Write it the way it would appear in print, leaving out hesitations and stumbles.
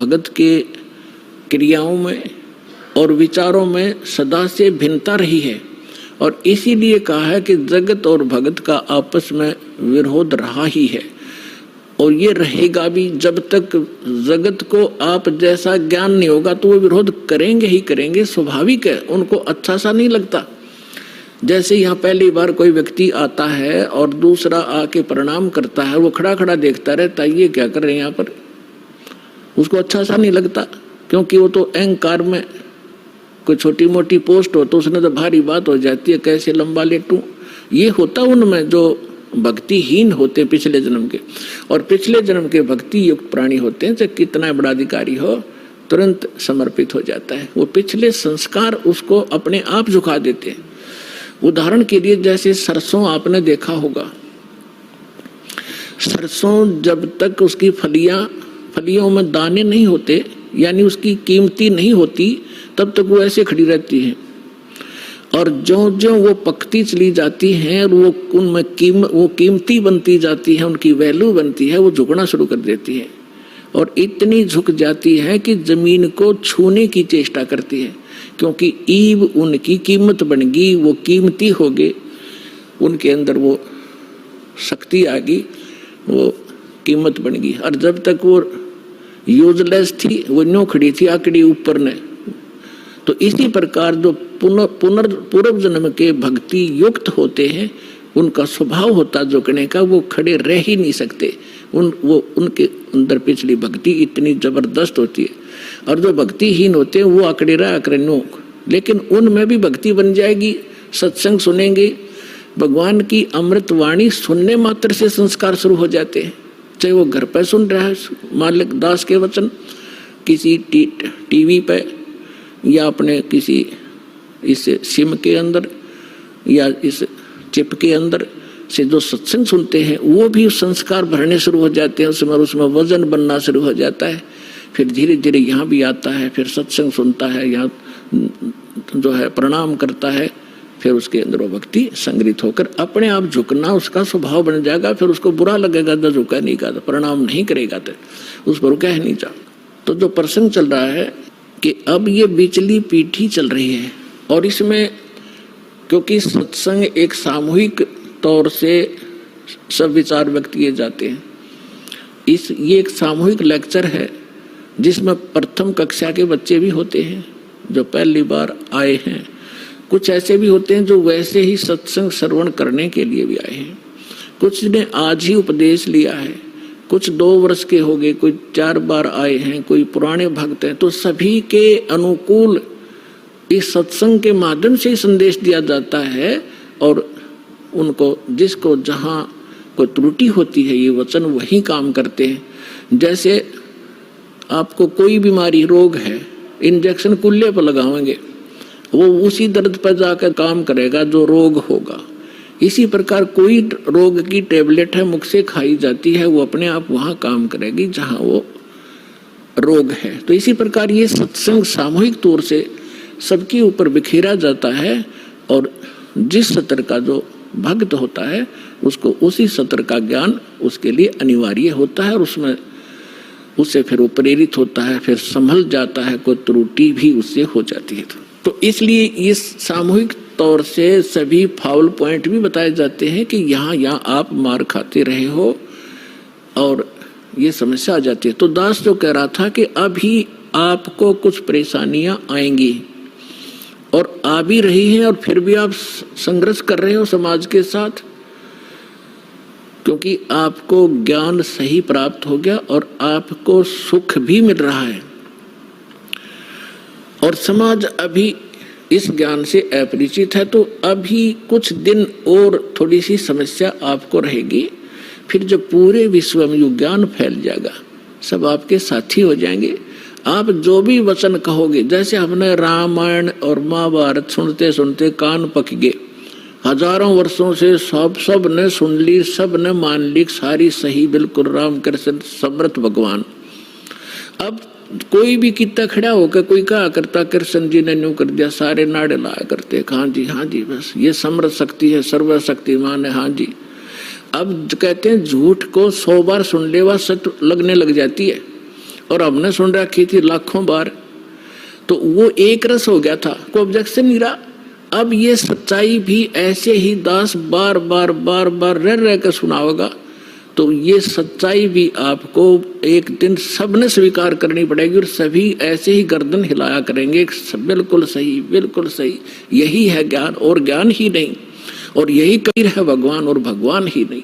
भगत के क्रियाओं में और विचारों में सदा से भिन्नता रही है, और इसीलिए कहा है कि जगत और भगत का आपस में विरोध रहा ही है, और ये रहेगा भी। जब तक जगत को आप जैसा ज्ञान नहीं होगा तो वो विरोध करेंगे ही करेंगे, स्वाभाविक है, उनको अच्छा सा नहीं लगता। जैसे यहाँ पहली बार कोई व्यक्ति आता है और दूसरा आके प्रणाम करता है, वो खड़ा खड़ा देखता रहता है, ये क्या कर रहे हैं यहाँ पर, उसको अच्छा सा नहीं लगता, क्योंकि वो तो अहंकार में कोई छोटी मोटी पोस्ट हो तो उसने तो भारी बात हो जाती है, कैसे लंबा लेटूं। ये होता उनमें जो भक्तिहीन होते पिछले जन्म के, और पिछले जन्म के भक्ति युक्त प्राणी होते हैं, चाहे कितना बड़ा अधिकारी हो तुरंत समर्पित हो जाता है। वो पिछले संस्कार उसको अपने आप झुका देते हैं। उदाहरण के लिए जैसे सरसों आपने देखा होगा, सरसों जब तक उसकी फलियों में दाने नहीं होते, यानी उसकी कीमती नहीं होती, तब तक वो ऐसे खड़ी रहती है, और जो जो वो पकती चली जाती हैं और वो उनमें वो कीमती बनती जाती है, उनकी वैल्यू बनती है, वो झुकना शुरू कर देती है, और इतनी झुक जाती है कि जमीन को छूने की चेष्टा करती है, क्योंकि ईब उनकी कीमत बन गई, वो कीमती हो गए, उनके अंदर वो शक्ति आ गई, वो कीमत बन गई। और जब तक वो यूजलेस थी, वो न्यों खड़ी थी आकड़ी ऊपर ने। तो इसी प्रकार जो पूर्व जन्म के भक्ति युक्त होते हैं, उनका स्वभाव होता झुकने का, वो खड़े रह ही नहीं सकते, उनके अंदर पिछली भक्ति इतनी जबरदस्त होती है। और जो भक्तिहीन होते हैं वो आकड़े रहा आकड़े, लेकिन उनमें भी भक्ति बन जाएगी। सत्संग सुनेंगे, भगवान की अमृत वाणी सुनने मात्र से संस्कार शुरू हो जाते हैं, चाहे वो घर पर सुन रहा है मालिक दास के वचन, किसी टीवी पे, या अपने किसी इस सिम के अंदर या इस चिप के अंदर से जो सत्संग सुनते हैं, वो भी संस्कार भरने शुरू हो जाते हैं, उसमें वजन बनना शुरू हो जाता है। फिर धीरे धीरे यहाँ भी आता है, फिर सत्संग सुनता है, यहाँ जो है प्रणाम करता है, फिर उसके अंदर वो भक्ति संग्रहित होकर अपने आप झुकना उसका स्वभाव बन जाएगा। फिर उसको बुरा लगेगा जो झुका नहीं का, प्रणाम नहीं करेगा तो उस पर कह नहीं जा। तो जो प्रसंग चल रहा है कि अब ये बिचली पीठी चल रही है, और इसमें क्योंकि सत्संग एक सामूहिक तौर से सब विचार व्यक्त किए जाते हैं, ये एक सामूहिक लेक्चर है जिसमें प्रथम कक्षा के बच्चे भी होते हैं जो पहली बार आए हैं, कुछ ऐसे भी होते हैं जो वैसे ही सत्संग श्रवण करने के लिए भी आए हैं, कुछ ने आज ही उपदेश लिया है, कुछ 2 वर्ष के हो गए, कोई 4 बार आए हैं, कोई पुराने भक्त हैं। तो सभी के अनुकूल इस सत्संग के माध्यम से संदेश दिया जाता है, और उनको जिसको जहाँ कोई त्रुटि होती है ये वचन वही काम करते हैं। जैसे आपको कोई बीमारी रोग है, इंजेक्शन कुल्ले पर लगाएंगे, वो उसी दर्द पर जाकर काम करेगा जो रोग होगा। इसी प्रकार कोई रोग की टेबलेट है मुख से खाई जाती है, वो अपने आप वहाँ काम करेगी जहाँ वो रोग है। तो इसी प्रकार ये सत्संग सामूहिक तौर से सबके ऊपर बिखेरा जाता है, और जिस सत्र का जो भक्त होता है उसको उसी सत्र का ज्ञान उसके लिए अनिवार्य होता है, और उसमें उससे फिर वो प्रेरित होता है, फिर संभल जाता है, कोई त्रुटि भी उससे हो जाती है। तो इसलिए इस सामूहिक तौर से सभी फाउल पॉइंट भी बताए जाते हैं कि यहाँ आप मार खाते रहे हो और ये समस्या आ जाती है। तो दास जो कह रहा था कि अभी आपको कुछ परेशानियां आएंगी और आ भी रही हैं, और फिर भी आप संघर्ष कर रहे हो समाज के साथ, क्योंकि आपको ज्ञान सही प्राप्त हो गया और आपको सुख भी मिल रहा है, और समाज अभी इस ज्ञान से अपरिचित है। तो अभी कुछ दिन और थोड़ी सी समस्या आपको रहेगी, फिर जब पूरे विश्व में ये ज्ञान फैल जाएगा, सब आपके साथी हो जाएंगे। आप जो भी वचन कहोगे, जैसे हमने रामायण और महाभारत सुनते सुनते कान पक गए, हजारों वर्षों से सब ने सुन ली, सब ने मान ली, सारी सही बिल्कुल राम कृष्ण समर्थ भगवान। अब कोई भी कितना खड़ा होकर कोई कहा करता कृष्ण जी ने न्यू कर दिया, सारे नाड़े लाया करते, हाँ जी बस ये समर्थ शक्ति है, सर्वशक्तिमान है, हाँ जी। अब कहते हैं झूठ को 100 बार सुन ले वह सत्य लगने लग जाती है, और हमने सुन रखी थी लाखों बार, तो वो एक रस हो गया था, कोई ऑब्जेक्शन नहीं रहा। अब ये सच्चाई भी ऐसे ही दास बार बार बार बार रह रह कर सुनाओगा, तो ये सच्चाई भी आपको एक दिन सबने स्वीकार करनी पड़ेगी और सभी ऐसे ही गर्दन हिलाया करेंगे, बिल्कुल सही, बिल्कुल सही, यही है ज्ञान और ज्ञान ही नहीं, और यही कबीर है भगवान और भगवान ही नहीं।